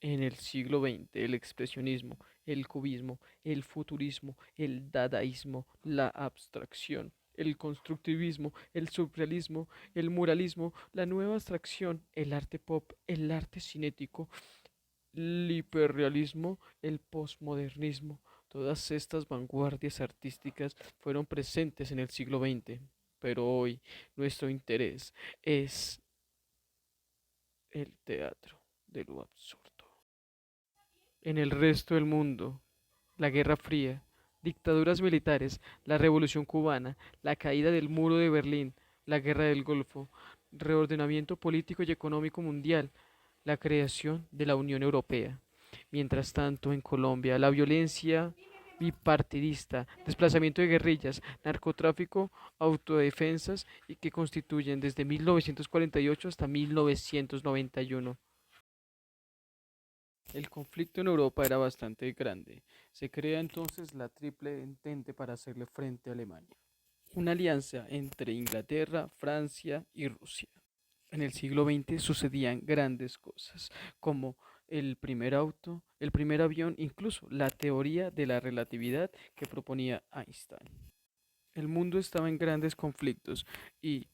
En el siglo XX, el expresionismo, el cubismo, el futurismo, el dadaísmo, la abstracción, el constructivismo, el surrealismo, el muralismo, la nueva abstracción, el arte pop, el arte cinético, el hiperrealismo, el posmodernismo. Todas estas vanguardias artísticas fueron presentes en el siglo XX, pero hoy nuestro interés es el teatro de lo absurdo. En el resto del mundo, la Guerra Fría, dictaduras militares, la Revolución cubana, la caída del muro de Berlín, la Guerra del Golfo, reordenamiento político y económico mundial, la creación de la Unión Europea. Mientras tanto, en Colombia, la violencia bipartidista, desplazamiento de guerrillas, narcotráfico, autodefensas y que constituyen desde 1948 hasta 1991. El conflicto en Europa era bastante grande. Se crea entonces la Triple Entente para hacerle frente a Alemania, una alianza entre Inglaterra, Francia y Rusia. En el siglo XX sucedían grandes cosas, como el primer auto, el primer avión, incluso la teoría de la relatividad que proponía Einstein. El mundo estaba en grandes conflictos y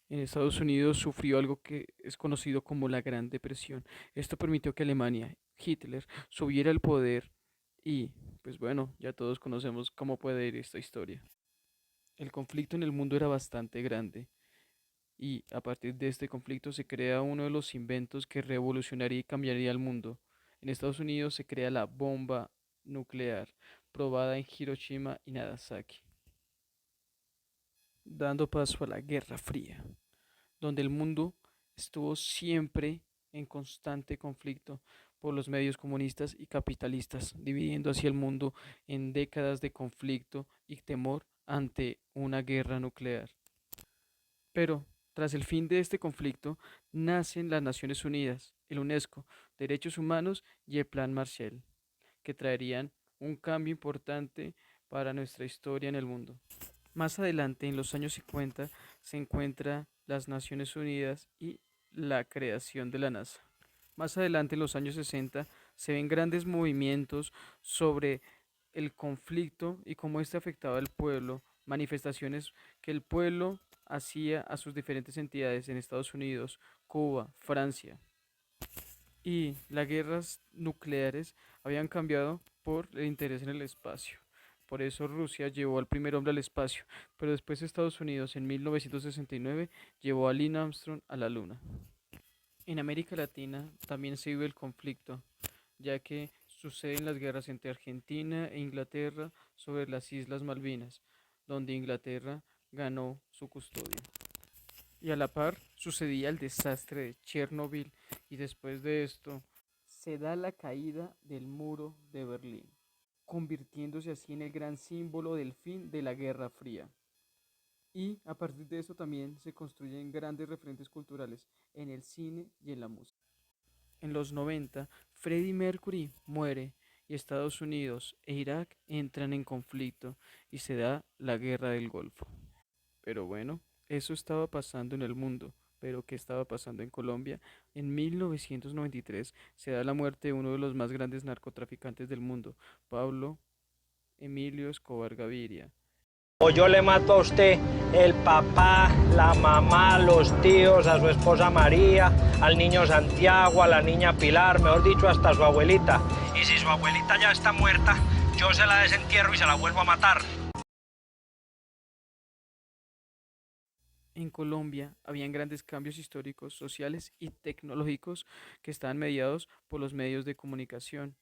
en Estados Unidos sufrió algo que es conocido como la Gran Depresión. Esto permitió que Alemania, Hitler, subiera al poder y, pues bueno, ya todos conocemos cómo puede ir esta historia. El conflicto en el mundo era bastante grande y a partir de este conflicto se crea uno de los inventos que revolucionaría y cambiaría el mundo. En Estados Unidos se crea la bomba nuclear, probada en Hiroshima y Nagasaki, dando paso a la Guerra Fría, donde el mundo estuvo siempre en constante conflicto por los medios comunistas y capitalistas, dividiendo así el mundo en décadas de conflicto y temor ante una guerra nuclear. Pero, tras el fin de este conflicto, nacen las Naciones Unidas, el UNESCO, Derechos Humanos y el Plan Marshall, que traerían un cambio importante para nuestra historia en el mundo. Más adelante, en los años 50, se encuentra las Naciones Unidas y la creación de la NASA. Más adelante, en los años 60, se ven grandes movimientos sobre el conflicto y cómo este afectaba al pueblo, manifestaciones que el pueblo hacía a sus diferentes entidades en Estados Unidos, Cuba, Francia. Y las guerras nucleares habían cambiado por el interés en el espacio. Por eso Rusia llevó al primer hombre al espacio, pero después Estados Unidos en 1969 llevó a Neil Armstrong a la Luna. En América Latina también se vive el conflicto, ya que suceden las guerras entre Argentina e Inglaterra sobre las Islas Malvinas, donde Inglaterra ganó su custodia. Y a la par sucedía el desastre de Chernobyl y después de esto se da la caída del muro de Berlín, convirtiéndose así en el gran símbolo del fin de la Guerra Fría. Y a partir de eso también se construyen grandes referentes culturales en el cine y en la música. En los 90, Freddie Mercury muere y Estados Unidos e Irak entran en conflicto y se da la Guerra del Golfo. Pero bueno, eso estaba pasando en el mundo. Pero ¿qué estaba pasando en Colombia? En 1993 se da la muerte de uno de los más grandes narcotraficantes del mundo, Pablo Emilio Escobar Gaviria. O yo le mato a usted el papá, la mamá, los tíos, a su esposa María, al niño Santiago, a la niña Pilar, mejor dicho, hasta su abuelita. Y si su abuelita ya está muerta, yo se la desentierro y se la vuelvo a matar. En Colombia habían grandes cambios históricos, sociales y tecnológicos que estaban mediados por los medios de comunicación.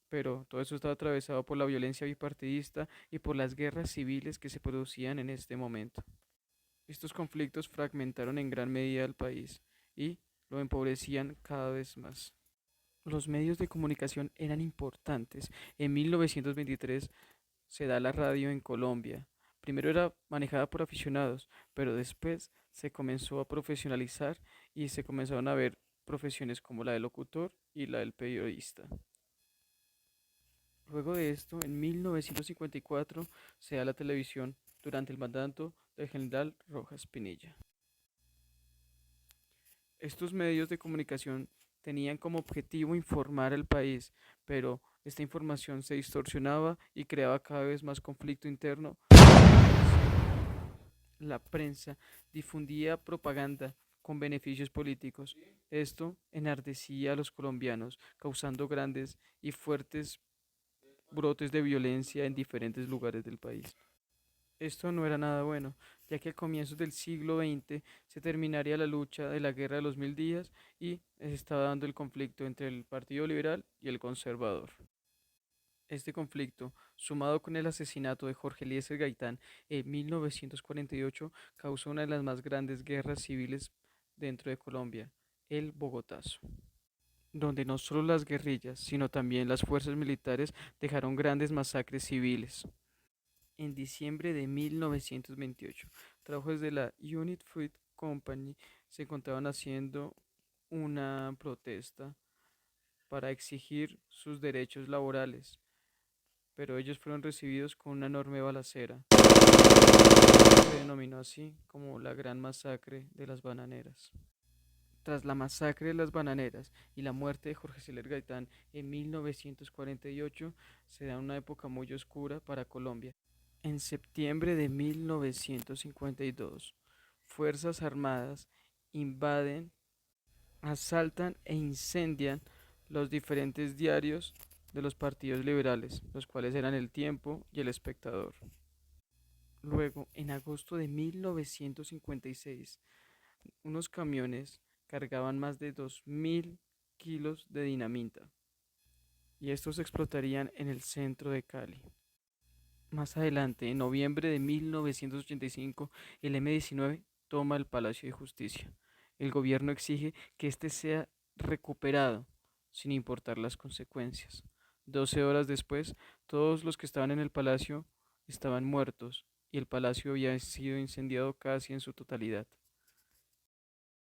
Pero todo eso estaba atravesado por la violencia bipartidista y por las guerras civiles que se producían en este momento. Estos conflictos fragmentaron en gran medida al país y lo empobrecían cada vez más. Los medios de comunicación eran importantes. En 1923 se da la radio en Colombia. Primero era manejada por aficionados, pero después se comenzó a profesionalizar y se comenzaron a ver profesiones como la del locutor y la del periodista. Luego de esto, en 1954 se da la televisión durante el mandato del general Rojas Pinilla. Estos medios de comunicación Tenían como objetivo informar al país, pero esta información se distorsionaba y creaba cada vez más conflicto interno. La prensa difundía propaganda con beneficios políticos. Esto enardecía a los colombianos, causando grandes y fuertes brotes de violencia en diferentes lugares del país. Esto no era nada bueno, ya que a comienzos del siglo XX se terminaría la lucha de la Guerra de los Mil Días y se estaba dando el conflicto entre el Partido Liberal y el Conservador. Este conflicto, sumado con el asesinato de Jorge Eliezer Gaitán en 1948, causó una de las más grandes guerras civiles dentro de Colombia, el Bogotazo, donde no solo las guerrillas, sino también las fuerzas militares dejaron grandes masacres civiles. En diciembre de 1928, trabajadores de la Unit Fruit Company se encontraban haciendo una protesta para exigir sus derechos laborales, pero ellos fueron recibidos con una enorme balacera. Se denominó así como la Gran Masacre de las Bananeras. Tras la masacre de las Bananeras y la muerte de Jorge Celer Gaitán en 1948, se da una época muy oscura para Colombia. En septiembre de 1952, Fuerzas Armadas invaden, asaltan e incendian los diferentes diarios de los partidos liberales, los cuales eran El Tiempo y El Espectador. Luego, en agosto de 1956, unos camiones cargaban más de 2.000 kilos de dinamita y estos explotarían en el centro de Cali. Más adelante, en noviembre de 1985, el M-19 toma el Palacio de Justicia. El gobierno exige que éste sea recuperado, sin importar las consecuencias. 12 horas después, todos los que estaban en el palacio estaban muertos y el palacio había sido incendiado casi en su totalidad.